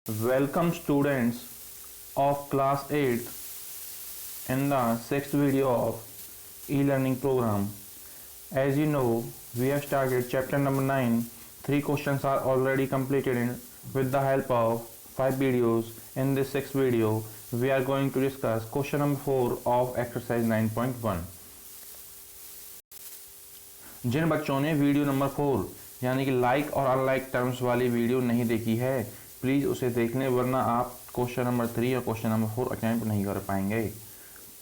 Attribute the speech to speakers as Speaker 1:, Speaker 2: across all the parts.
Speaker 1: Welcome students of class 8 in the sixth video of e-learning program. As you know, we have started chapter number 9. 3 questions are already completed with the help of 5 videos. In this sixth video, we are going to discuss question number 4 of exercise 9.1. जिन बच्चों ने video number 4 यानी कि like और unlike terms वाली video नहीं देखी है, please उसे देख लें, वरना आप क्वेश्चन नंबर 3 और क्वेश्चन नंबर 4 अटेम्प्ट नहीं कर पाएंगे।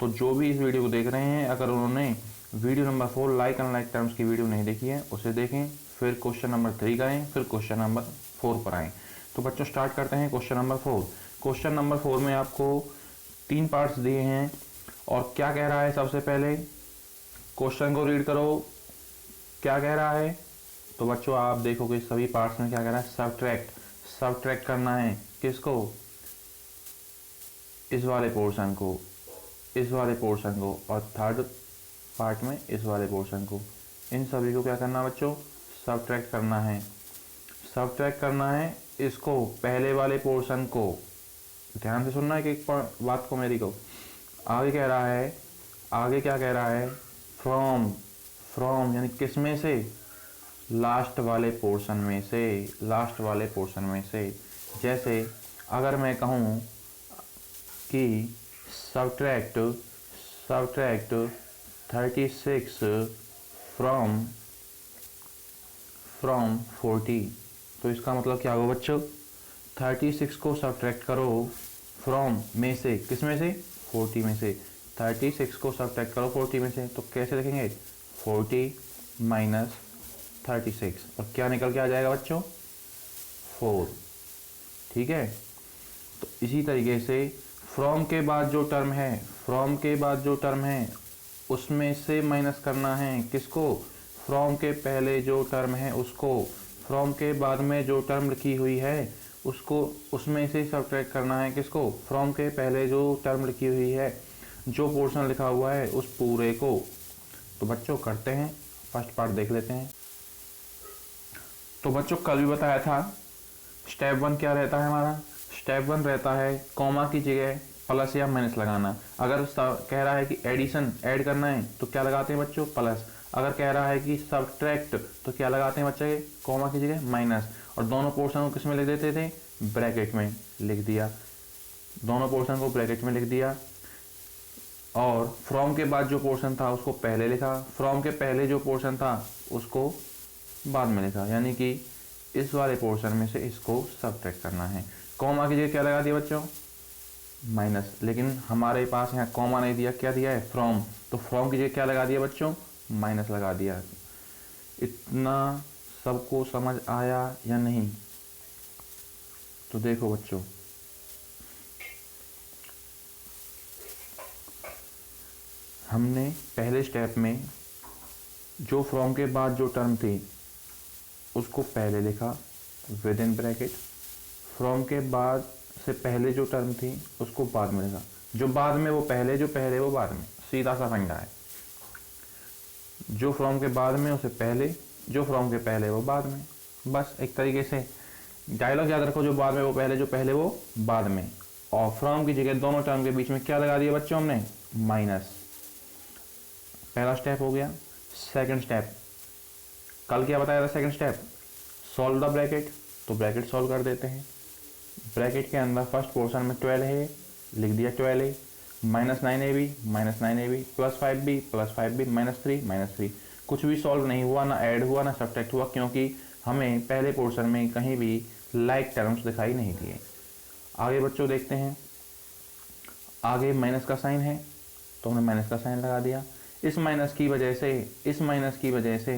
Speaker 1: तो जो भी इस वीडियो को देख रहे हैं, अगर उन्होंने video number 4 like unlike terms की वीडियो नहीं देखी है, उसे देखें, फिर क्वेश्चन नंबर 3 करें, फिर क्वेश्चन नंबर 4 पर आएँ। तो बच्चों स्टार्ट करते हैं क्वेश्चन नंबर 4। क्वेश्चन नंबर 4 में आपको 3 पार्ट्स दिए हैं और क्या कह रहा है, सबसे पहले क्वेश्चन को रीड करो, क्या कह रहा है। तो बच्चों आप देखोगे सभी पार्ट्स में क्या कह रहा है, सब्ट्रैक्ट करना है। किसको? इस वाले पोर्शन को, इस वाले पोर्शन को, और थर्ड पार्ट में इस वाले पोर्शन को। इन सभी को क्या करना बच्चों, सब्ट्रैक्ट करना है। सब्ट्रैक्ट करना है इसको, पहले वाले पोर्शन को। ध्यान से सुनना है कि एक बात को मेरी को। आगे कह रहा है, आगे क्या कह रहा है, फ्रॉम यानी किस में से, लास्ट वाले पोर्शन में से, लास्ट वाले पोर्शन में से। जैसे अगर मैं कहूँ कि सब्ट्रैक्ट 36 फ्रॉम 40, तो इसका मतलब क्या होगा बच्चों, 36 को सब्ट्रैक्ट करो फ्रॉम में से, किस में से, 40 में से। 36 को सब्ट्रैक्ट करो 40 में से, तो कैसे लिखेंगे, 40 माइनस 36, और क्या निकल के आ जाएगा बच्चों, 4। ठीक है। तो इसी तरीके से फ्रॉम के बाद जो टर्म है, फ्रॉम के बाद जो टर्म है उसमें से माइनस करना है। किसको? फ्रॉम के पहले जो टर्म है उसको। फ्रॉम के बाद में जो टर्म लिखी हुई है उसको, उसमें से सब्ट्रैक्ट करना है। किसको? फ्रॉम के पहले जो टर्म लिखी हुई है, जो पोर्शन लिखा हुआ है उस पूरे को। तो बच्चों करते हैं, फर्स्ट पार्ट देख लेते हैं। तो बच्चों कल भी बताया था, स्टेप 1 क्या रहता है हमारा, स्टेप 1 रहता है कॉमा की जगह प्लस या माइनस लगाना। अगर कह रहा है कि एडिशन ऐड करना है तो क्या लगाते हैं बच्चों, प्लस। अगर कह रहा है कि सब्ट्रैक्ट तो क्या लगाते हैं बच्चे, कॉमा की जगह माइनस। और दोनों पोर्शन को किस में लिख देते थे, ब्रैकेट में लिख दिया। दोनों पोर्शन को ब्रैकेट में लिख दिया, और फ्रॉम के बाद जो पोर्शन था उसको पहले लिखा, फ्रॉम के पहले जो पोर्शन था उसको बाद में लिखा। यानी कि इस वाले पोर्शन में से इसको सब्ट्रैक्ट करना है। कॉमा की जगह क्या लगा दिया बच्चों, माइनस। लेकिन हमारे पास यहाँ कॉमा नहीं दिया, क्या दिया है, फ्रॉम। तो फ्रॉम की जगह क्या लगा दिया बच्चों, माइनस लगा दिया। इतना सबको समझ आया या नहीं? तो देखो बच्चों, हमने पहले स्टेप में जो फ्रॉम के बाद जो टर्म थी उसको पहले लिखा विद इन ब्रैकेट, फ्रॉम के बाद से पहले जो टर्म थी उसको बाद में लिखा, जो बाद में वो पहले, जो पहले वो बाद में। सीधा सा फंडा है, जो फ्रॉम के बाद में उसे पहले, जो फ्रॉम के पहले वो बाद में। बस एक तरीके से डायलॉग याद रखो, जो बाद में वो पहले, जो पहले वो बाद में। और फ्रॉम की जगह दोनों टर्म के बीच में क्या लगा दिया बच्चों हमने, माइनस। पहला स्टेप हो गया। सेकंड स्टेप, कल क्या बताया था, second step solve the bracket. तो ब्रैकेट सॉल्व कर देते हैं। ब्रैकेट के अंदर फर्स्ट पोर्शन में 12 है, लिख दिया 12a, minus 9ab, minus 9ab, plus 5b, plus 5b, minus 3। कुछ भी सॉल्व नहीं हुआ, ना ऐड हुआ ना सब्ट्रैक्ट हुआ, क्योंकि हमें पहले पोर्शन में कहीं भी लाइक टर्म्स दिखाई नहीं दिए। आगे बच्चों देखते हैं, आगे माइनस का साइन है तो हमने माइनस का साइन लगा दिया। इस माइनस की वजह से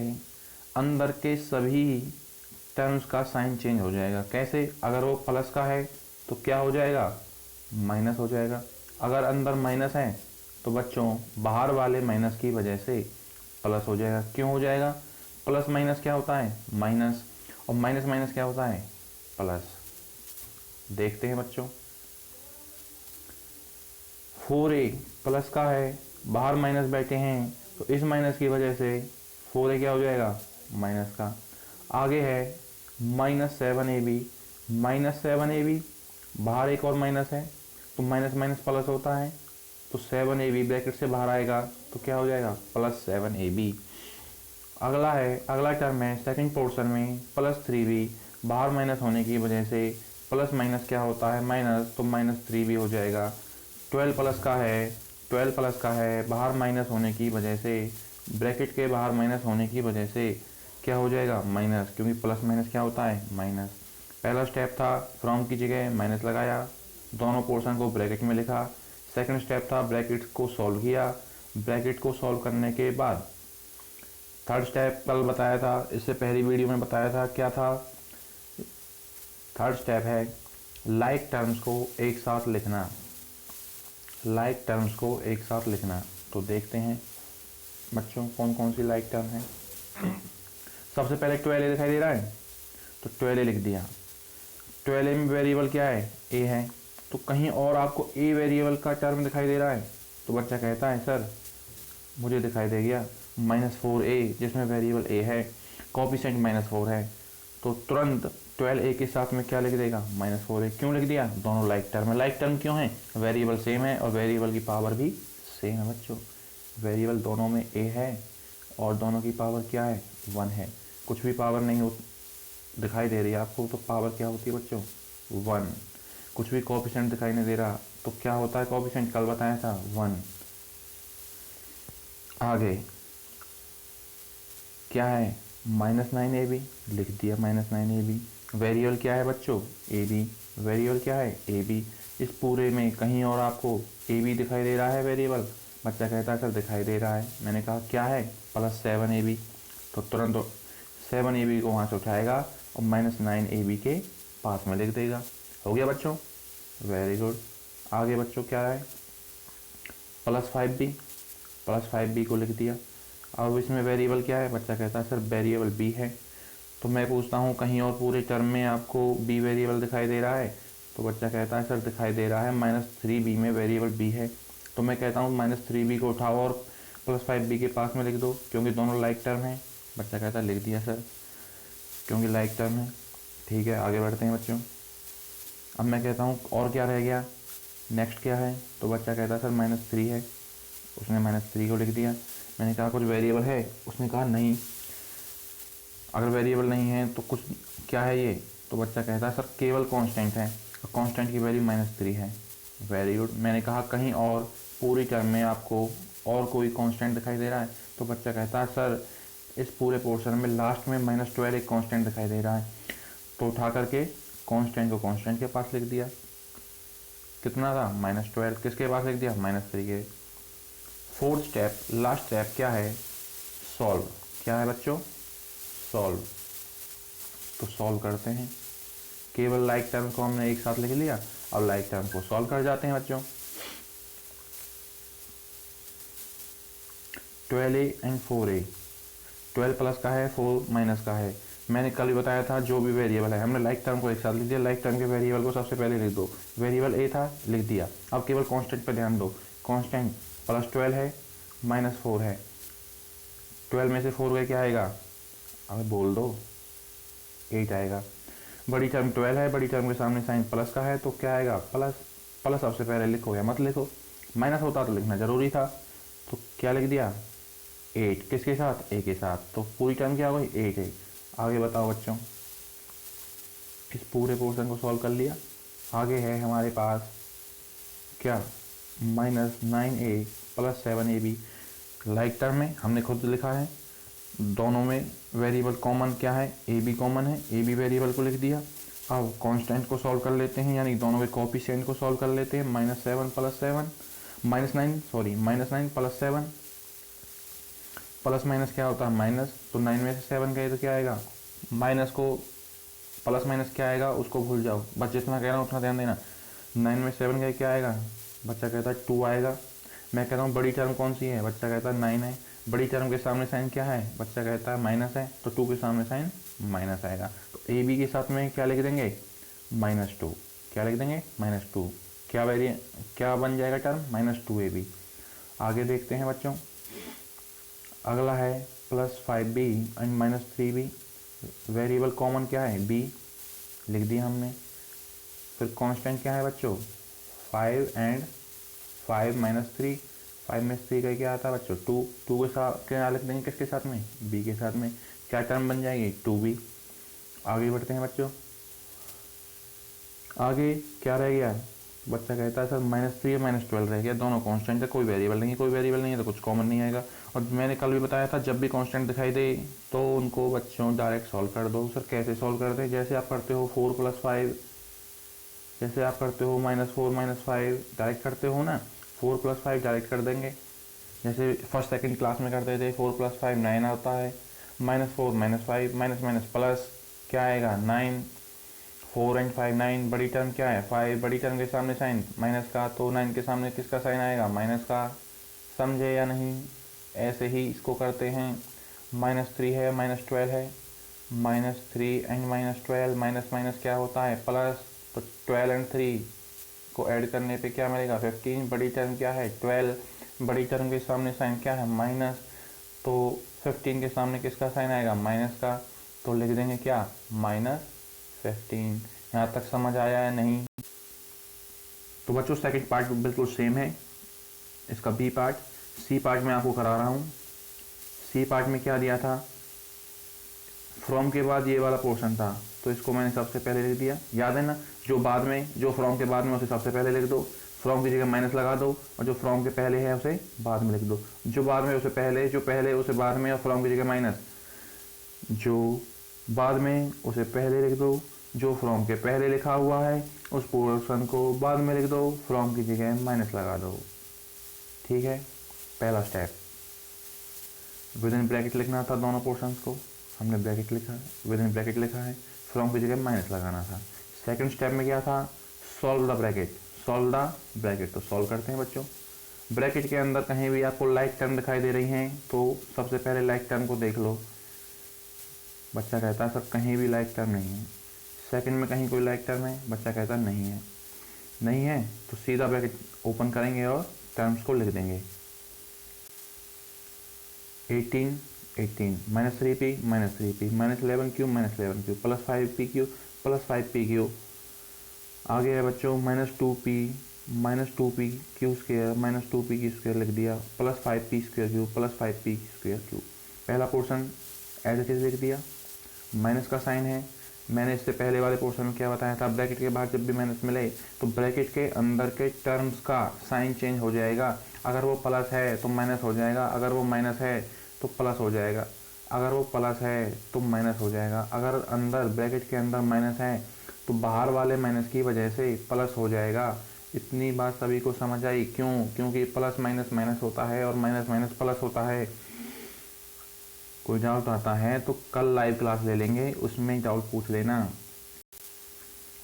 Speaker 1: अंदर के सभी टर्म्स का साइन चेंज हो जाएगा। कैसे? अगर वो प्लस का है तो क्या हो जाएगा, माइनस हो जाएगा। अगर अंदर माइनस है तो बच्चों बाहर वाले माइनस की वजह से प्लस हो जाएगा। क्यों हो जाएगा? प्लस माइनस क्या होता है, माइनस, और माइनस माइनस क्या होता है, प्लस। देखते हैं बच्चों, 4a प्लस का है, बाहर माइनस बैठे हैं, तो इस माइनस की वजह से 4a क्या हो जाएगा, माइनस का। आगे है -7ab, बाहर एक और माइनस है तो माइनस माइनस प्लस होता है, तो 7ab ब्रैकेट से बाहर आएगा तो क्या हो जाएगा +7ab। अगला टर्म है सेकंड पोर्शन में +3b, बाहर माइनस होने की वजह से प्लस माइनस क्या होता है माइनस, तो -3b हो जाएगा। 12 प्लस का है बाहर माइनस होने की वजह से, ब्रैकेट के बाहर माइनस होने की वजह से क्या हो जाएगा माइनस, क्योंकि प्लस माइनस क्या होता है माइनस। पहला स्टेप था फ्रॉम की जगह माइनस लगाया, दोनों पोर्शन को ब्रैकेट में लिखा। सेकंड स्टेप था ब्रैकेट को सॉल्व किया, ब्रैकेट को सॉल्व करने के बाद थर्ड स्टेप कल बताया था, इससे पहली वीडियो में बताया था क्या था। थर्ड स्टेप है लाइक टर्म्स को एक साथ लिखना, लाइक टर्म्स को एक साथ लिखना। तो देखते हैं बच्चों कौन कौन सी लाइक टर्म है। सबसे पहले 12a दिखाई दे रहा है तो 12a लिख दिया। 12a में वेरिएबल क्या है a है, तो कहीं और आपको a वेरिएबल का टर्म दिखाई दे रहा है तो बच्चा कहता है सर मुझे दिखाई दे गया -4a जिसमें वेरिएबल a है, कोएफिशिएंट -4 है, तो तुरंत 12a के साथ में क्या लिख देगा -4a। क्यों लिख दिया, दोनों लाइक टर्म है। लाइक टर्म क्यों है, वेरिएबल सेम है और वेरिएबल की पावर भी सेम है बच्चों। वेरिएबल दोनों में a है और दोनों की पावर क्या है 1 है। कुछ भी पावर नहीं हो दिखाई दे रही है आपको तो पावर क्या होती है बच्चों 1। कुछ भी कोएफिशिएंट दिखाई नहीं दे रहा तो क्या होता है कोएफिशिएंट, कल बताया था 1। आगे क्या है -9ab लिख दिया, -9ab। वेरिएबल क्या है बच्चों ab, वेरिएबल क्या है ab। इस पूरे में कहीं और आपको ab दिखाई दे रहा है वेरिएबल, बच्चा कहता है सर दिखाई दे रहा है। मैंने कहा क्या है +7ab, तो तुरंत 7ab को वहाँ से उठाएगा और -9ab के पास में लिख देगा। हो गया बच्चों, वेरी गुड। आगे बच्चों क्या है +5b को लिख दिया। अब इसमें वेरिएबल क्या है, बच्चा कहता है सर वेरिएबल b है। तो मैं पूछता हूँ कहीं और पूरे टर्म में आपको b वेरिएबल दिखाई दे रहा है, तो बच्चा कहता है सर दिखाई दे रहा है -3b में वेरिएबल b है। तो मैं कहता हूँ -3b को उठाओ और +5b के पास में लिख दो, क्योंकि दोनों लाइक टर्म है। बच्चा कहता है लिख दिया सर, क्योंकि लाइक टर्म है। ठीक है आगे बढ़ते हैं बच्चों। अब मैं कहता हूँ और क्या रह गया, नेक्स्ट क्या है, तो बच्चा कहता है सर -3 है, उसने -3 को लिख दिया। मैंने कहा कुछ वेरिएबल है, उसने कहा नहीं। अगर वेरिएबल नहीं है तो कुछ क्या है ये, तो बच्चा कहता है सर केवल कांस्टेंट है, और कांस्टेंट की वैल्यू -3 है। Very good. मैंने कहा कहीं और पूरी टर्म में आपको और कोई कांस्टेंट दिखाई दे रहा है, तो बच्चा कहता है सर इस पूरे पोर्शन में लास्ट में -12 एक कांस्टेंट दिखाई दे रहा है। तो उठा करके कांस्टेंट को कांस्टेंट के पास लिख दिया। कितना था -12, किसके पास लिख दिया -3 के। फोर्थ स्टेप लास्ट स्टेप क्या है सॉल्व। क्या है बच्चों सॉल्व। तो सॉल्व करते हैं, केवल लाइक टर्म को हमने एक साथ लिख लिया, अब लाइक टर्म को सॉल्व कर जाते हैं बच्चों। 12a एंड 4a, 12 प्लस का है 4 माइनस का है। मैंने कल ही बताया था जो भी वेरिएबल है हमने लाइक टर्म को एक साथ लिख दिया। लाइक टर्म के वेरिएबल को सबसे पहले लिख दो, वेरिएबल a था लिख दिया। अब केवल कांस्टेंट पर ध्यान दो, कांस्टेंट +12 है -4 है, 12 में से 4 गए क्या आएगा, अब बोल दो 8 आएगा। बड़ी टर्म 12 है, बड़ी टर्म के सामने साइन प्लस का है तो क्या आएगा प्लस। प्लस सबसे पहले लिखो या मत लिखो, माइनस होता तो लिखना जरूरी था, तो क्या लिख दिया 8 किसके साथ a के साथ, तो पूरी टर्म क्या हो गई 8 है। आगे बताओ बच्चों, इस पूरे पोर्शन को सॉल्व कर लिया। आगे है हमारे पास क्या -9a + 7ab। लाइक टर्म में हमने खुद लिखा है, दोनों में वेरिएबल कॉमन क्या है ab कॉमन है, ab वेरिएबल को लिख दिया। अब कांस्टेंट को सॉल्व कर लेते हैं, यानी दोनों के कोएफिशिएंट को सॉल्व कर लेते हैं। -9 + 7 प्लस माइनस क्या होता है माइनस, तो 9 में से 7 गए तो क्या आएगा माइनस को, प्लस माइनस क्या आएगा उसको भूल जाओ, बस जितना कह रहा हूँ उतना ध्यान देना। 9 में 7 गए क्या आएगा, बच्चा कहता है 2 आएगा। मैं कहता हूँ बड़ी टर्म कौन सी है, बच्चा कहता है 9 है। बड़ी टर्म के सामने साइन क्या है, बच्चा कहता है माइनस है, तो 2 के सामने साइन माइनस आएगा। तो ए बी के साथ में क्या लिख देंगे -2, क्या लिख देंगे -2। क्या बन जाएगा टर्म -2ab। आगे देखते हैं बच्चों, अगला है +5b and -3b। Variable common क्या है b, लिख दिया हमने। फिर कांस्टेंट क्या है बच्चों 5 एंड 5 माइनस 3, 5 में 3 का क्या आता है बच्चों 2, 2 के साथ क्या लिख देंगे किसके साथ में b के साथ में, क्या टर्म बन जाएगी 2b। आगे बढ़ते हैं बच्चों, आगे क्या रह गया, बच्चा कहता है सर -3 या -12 रह गया, दोनों कांस्टेंट है, कोई वेरिएबल नहीं है, कोई वेरिएबल नहीं है तो कुछ कॉमन नहीं आएगा। और मैंने कल भी बताया था जब भी कांस्टेंट दिखाई दे तो उनको बच्चों डायरेक्ट सॉल्व कर दो। सर कैसे सॉल्व करते हैं, जैसे आप करते हो 4 + 5, जैसे आप करते हो -4 - 5 डायरेक्ट करते हो ना, 4 + 5 डायरेक्ट कर देंगे, जैसे फर्स्ट सेकंड क्लास में करते थे 4 + 5 9 आता है, -4 - 5 माइनस माइनस प्लस क्या आएगा 9, 4 एंड 5 9, बड़ी टर्म क्या है 5, बड़ी टर्म के सामने साइन माइनस का, तो 9 के सामने किसका साइन आएगा माइनस का, समझे या नहीं। ऐसे ही इसको करते हैं, -3 है -12 है, -3 एंड -12 माइनस माइनस क्या होता है प्लस, तो 12 एंड 3 को ऐड करने पे क्या मिलेगा 15, बड़ी टर्म क्या है 12, बड़ी टर्म के सामने साइन क्या है माइनस, तो 15 के सामने किसका साइन आएगा माइनस का, तो लिख देंगे क्या -15। यहाँ तक समझ आया या नहीं। तो बच्चों सेकंड पार्ट बिल्कुल सेम है, इसका बी पार्ट। सी पार्ट में आपको करा रहा हूँ। सी पार्ट में क्या दिया था, फ्रॉम के बाद ये वाला पोर्शन था तो इसको मैंने सबसे पहले लिख दिया, याद है ना, जो बाद में जो फ्रॉम के बाद में उसे सबसे पहले लिख दो, फ्रॉम की जगह माइनस लगा दो, और जो फ्रॉम के पहले है उसे बाद में लिख दो, जो बाद में उसे पहले, जो पहले उसे बाद में, और फ्रॉम की जगह माइनस, जो बाद में उसे पहले लिख दो, जो फ्रॉम के पहले लिखा हुआ है उस पोर्शन को बाद में लिख दो, फ्रॉम की जगह माइनस लगा दो। ठीक है, पहला स्टेप। विद इन ब्रैकेट लिखना था दोनों पोर्शंस को, हमने ब्रैकेट लिखा है, विद इन ब्रैकेट लिखा है, फ्रॉम की जगह माइनस लगाना था। सेकंड स्टेप में क्या था, solve the bracket, solve the bracket. तो सॉल्व करते हैं बच्चों। ब्रैकेट के अंदर कहीं भी आपको लाइक टर्म दिखाई दे रही हैं तो सबसे पहले लाइक टर्म को देख लो। बच्चा कहता है सर कहीं भी लाइक टर्म नहीं है। सेकंड में कहीं कोई लाइक टर्म है, बच्चा कहता है नहीं है, नहीं है तो सीधा ब्रैकेट ओपन करेंगे और टर्म्स को लिख देंगे। 18 18 -3p -3p -11q -11q plus 5pq plus 5pq। आगे है बच्चों -2p -2pq square -2pq square लिख दिया, plus 5p square Q plus 5p square Q. पहला पोर्शन एज इट इज लिख दिया, माइनस का साइन है। मैंने इससे पहले वाले पोर्शन में क्या बताया था, ब्रैकेट के बाहर जब भी माइनस मिले तो ब्रैकेट के अंदर के टर्म्स का साइन चेंज हो जाएगा। अगर वो प्लस है तो माइनस हो जाएगा, अगर वो माइनस है तो प्लस हो जाएगा, अगर वो प्लस है तो माइनस हो जाएगा, अगर अंदर ब्रैकेट के अंदर माइनस है तो बाहर वाले माइनस की वजह से प्लस हो जाएगा। इतनी बात सभी को समझ आई, क्यों, क्योंकि प्लस माइनस माइनस होता है और माइनस माइनस प्लस होता है। कोई डाउट आता है तो कल लाइव क्लास ले लेंगे, उसमें डाउट पूछ लेना।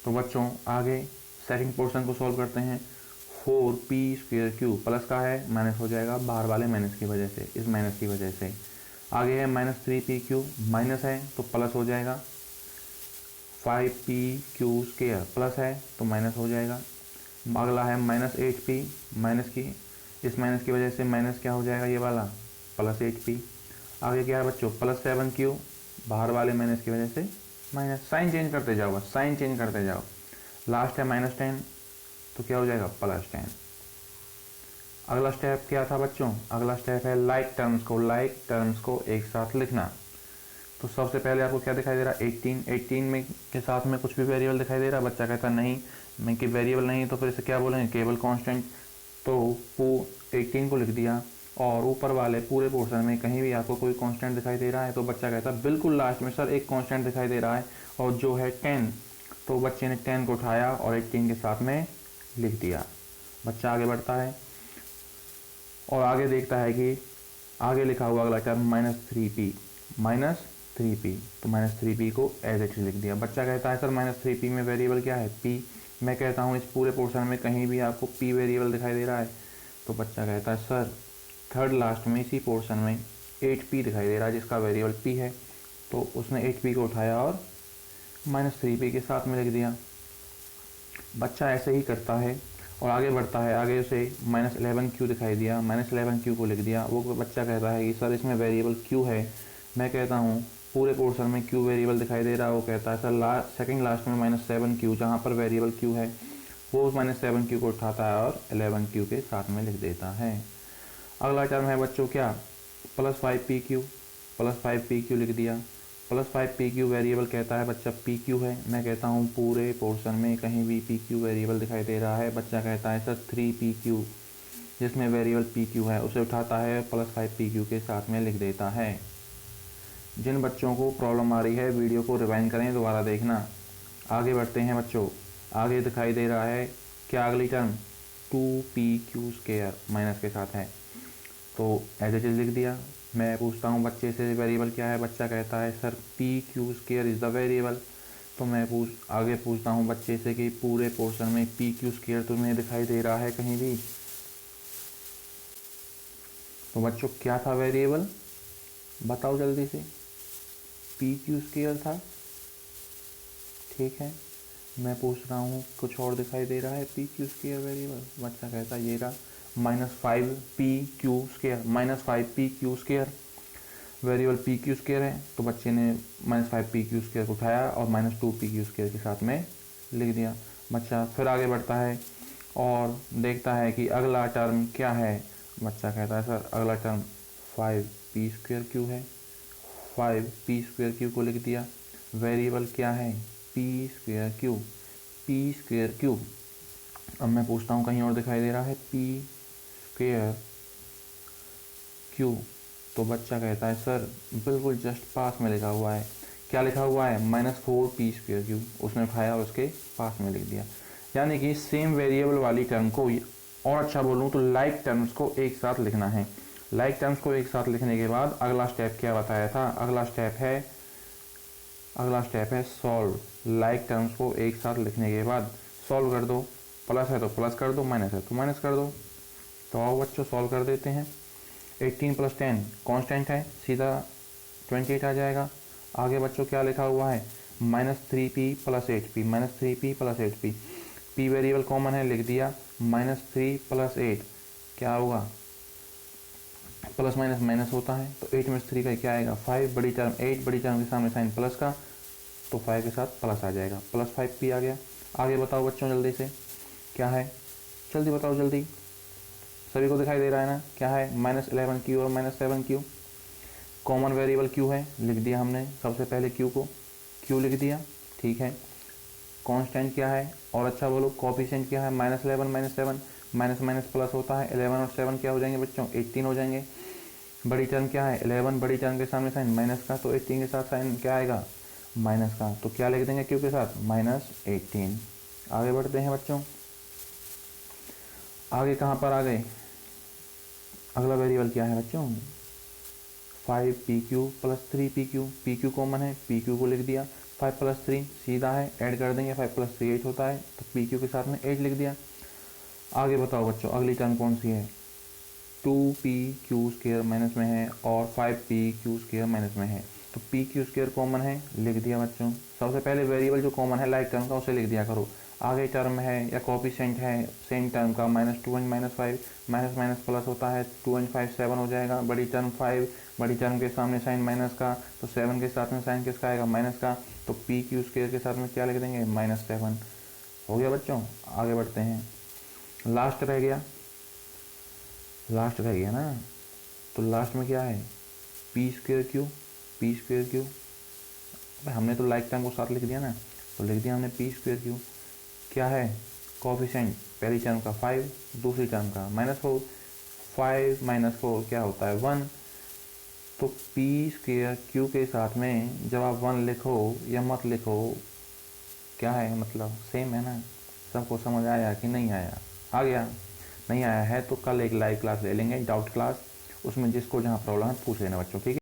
Speaker 1: तो बच्चों आगे सेकंड पोर्शन को सॉल्व करते हैं। 4p स्क्वायर क्यू प्लस का है माइनस हो जाएगा बाहर वाले माइनस की वजह से, इस माइनस की वजह से। आगे है -3pq, माइनस है तो प्लस हो जाएगा। 5pq स्क्वायर प्लस है तो माइनस हो जाएगा। अगला है -8p, माइनस की, इस माइनस की वजह से माइनस क्या हो जाएगा ये वाला प्लस 8p। आगे क्या है बच्चों +7q, बाहर वाले माइनस की वजह से माइनस, साइन चेंज करते जाओ, बस साइन चेंज करते जाओ। लास्ट है -10 तो क्या हो जाएगा +10। अगला स्टेप क्या था बच्चों, अगला स्टेप है लाइक टर्म्स को एक साथ लिखना। तो सबसे पहले आपको क्या दिखाई दे रहा है 18 में के साथ में कुछ भी वेरिएबल दिखाई दे रहा है, बच्चा कहता नहीं मैं कि वेरिएबल नहीं तो फिर इसे क्या बोलेंगे केवल कांस्टेंट। तो 18 को लिख दिया और ऊपर वाले पूरे पोर्शन में कहीं भी आपको कोई कांस्टेंट दिखाई दे रहा है तो बच्चा कहता है बिल्कुल लास्ट में सर एक कांस्टेंट दिखाई दे रहा है और जो है 10। तो बच्चे ने 10 को उठाया और 18 के साथ में लिख दिया। बच्चा आगे बढ़ता है और आगे देखता है कि आगे लिखा हुआ अगला टर्म -3p तो -3p को एज इट इज लिख दिया। बच्चा कहता है सर -3p में वेरिएबल क्या है p। मैं कहता हूँ इस पूरे पोर्शन में कहीं भी आपको p वेरिएबल दिखाई दे रहा है तो बच्चा कहता है सर थर्ड लास्ट में इसी पोर्शन में 8p दिखाई दे रहा है जिसका वेरिएबल p है। तो उसने 8p को उठाया और -3p के साथ में लिख दिया। बच्चा ऐसे ही करता है और आगे बढ़ता है, आगे उसे -11q दिखाई दिया, -11q को लिख दिया। वो बच्चा कहता है कि सर इसमें वेरिएबल q है। मैं कहता हूँ पूरे पोर्शन में क्यू वेरिएबल दिखाई दे रहा है, वो कहता है सर सेकंड लास्ट में -7q, जहाँ पर वेरिएबल क्यू है वो उस -7q को उठाता है और 11q के साथ में लिख देता है। अगला टर्म है बच्चों क्या, +5pq, +5pq लिख दिया। +5pq वेरिएबल कहता है बच्चा pq है, मैं कहता हूँ पूरे पोर्शन में कहीं भी pq वेरिएबल दिखाई दे रहा है, बच्चा कहता है सर 3pq, जिसमें वेरिएबल pq है उसे उठाता है +5pq के साथ में लिख देता है। जिन बच्चों को प्रॉब्लम आ रही है वीडियो को रिवाइंड करें, दोबारा देखना। आगे बढ़ते हैं बच्चों, आगे दिखाई दे रहा है क्या, अगली टर्म 2pq² माइनस के साथ है, तो एज इट इज लिख दिया। मैं पूछता हूँ बच्चे से वेरिएबल क्या है, बच्चा कहता है sir pq² is the variable. तो मैं आगे पूछता हूँ बच्चे से कि पूरे पोर्शन में pq² तुम्हें दिखाई दे रहा है कहीं भी? तो बच्चों क्या था वेरिएबल, बताओ जल्दी से। pq² था, ठीक है। मैं पूछ रहा हूँ कुछ और दिखाई दे रहा है pq² वेरिएबल, बच्चा कहता ये रहा -5pq², -5pq² वेरिएबल pq² है, तो बच्चे ने -5pq² को उठाया और -2pq² के साथ में लिख दिया। बच्चा फिर आगे बढ़ता है और देखता है कि अगला टर्म क्या है, बच्चा कहता है सर अगला टर्म 5p²q है, 5p²q को लिख दिया। वेरिएबल क्या है, p²q, p²q। अब मैं पूछता हूँ कहीं और दिखाई दे रहा है p²q, तो बच्चा कहता है सर बिल्कुल जस्ट पास में लिखा हुआ है, क्या लिखा हुआ है, -4p²q, उसने उठाया और उसके पास में लिख दिया। यानी कि सेम वेरिएबल वाली टर्म को, और अच्छा बोलूँ तो लाइक टर्म्स को एक साथ लिखना है। लाइक टर्म्स को एक साथ लिखने के बाद अगला स्टेप क्या बताया था, अगला स्टेप है सॉल्व। लाइक टर्म्स को एक साथ लिखने के बाद सॉल्व कर दो, प्लस है तो प्लस कर दो, माइनस है तो माइनस कर दो। तो आओ बच्चों सॉल्व कर देते हैं। 18 + 10 कांस्टेंट है, सीधा 28 आ जाएगा। आगे बच्चों क्या लिखा हुआ है, -3p + 8p, -3p + 8p, p variable common है, लिख दिया। -3 + 8 क्या होगा, प्लस माइनस माइनस होता है, तो 8 में 3 का क्या आएगा, 5, बड़ी टर्म 8, बड़ी टर्म के सामने साइन प्लस का, तो 5 के साथ प्लस आ जाएगा, +5p आ गया। आगे बताओ बच्चों जल्दी से क्या है, जल्दी बताओ जल्दी, सभी को दिखाई दे रहा है ना, क्या है, -11q और -7q। कॉमन वेरिएबल q है, लिख दिया हमने सबसे पहले q को, q लिख दिया, ठीक है। कांस्टेंट क्या है, और अच्छा बोलो कोएफिशिएंट क्या है, -11 -7, माइनस माइनस प्लस होता है, 11 और 7 क्या हो जाएंगे बच्चों, 18 हो जाएंगे। बड़ी टर्म क्या है, 11, बड़ी टर्म के सामने साइन माइनस का, तो 18 के साथ साइन क्या आएगा, माइनस का, तो क्या लिख देंगे क्यू के साथ, -18। आगे बढ़ते हैं बच्चों, आगे कहाँ पर आ गए, अगला वेरिएबल क्या है बच्चों, 5pq + 3pq, pq कॉमन है, pq को लिख दिया। 5 + 3 सीधा है, ऐड कर देंगे, 5 + 3 8 होता है, तो pq के साथ में 8 लिख दिया। आगे बताओ बच्चों अगली टर्म कौन सी है, 2pq² माइनस में है और 5pq² माइनस में है, तो pq² कॉमन है, लिख दिया बच्चों। सबसे पहले वेरिएबल जो कॉमन है लाइक टर्म का उसे लिख दिया करो। आगे टर्म है या कोएफिशिएंट है सेम टर्म का, -2 and -5, माइनस माइनस प्लस होता है, 2 and 5 7 हो जाएगा। बड़ी टर्म 5, बड़ी टर्म के सामने साइन माइनस का, तो 7 के साथ में साइन किसका आएगा, माइनस का, तो pq² के साथ में क्या लिख देंगे, -7। हो गया बच्चों, आगे बढ़ते हैं। लास्ट रह गया ना, तो लास्ट में क्या है, p²q, हमने तो लाइक टर्म को साथ लिख दिया ना, तो लिख दिया हमने p²q। क्या है, कोएफिशिएंट पहली टर्म का 5, दूसरी टर्म का -4, 5 - 4 क्या होता है 1, तो p²q के साथ में जब आप 1 लिखो या मत लिखो, क्या है मतलब सेम है ना। सबको समझ आया कि नहीं आया, आ गया, नहीं आया है तो कल एक लाइव क्लास ले लेंगे, डाउट क्लास, उसमें जिसको जहाँ प्रॉब्लम है पूछ लेना बच्चों, ठीक है।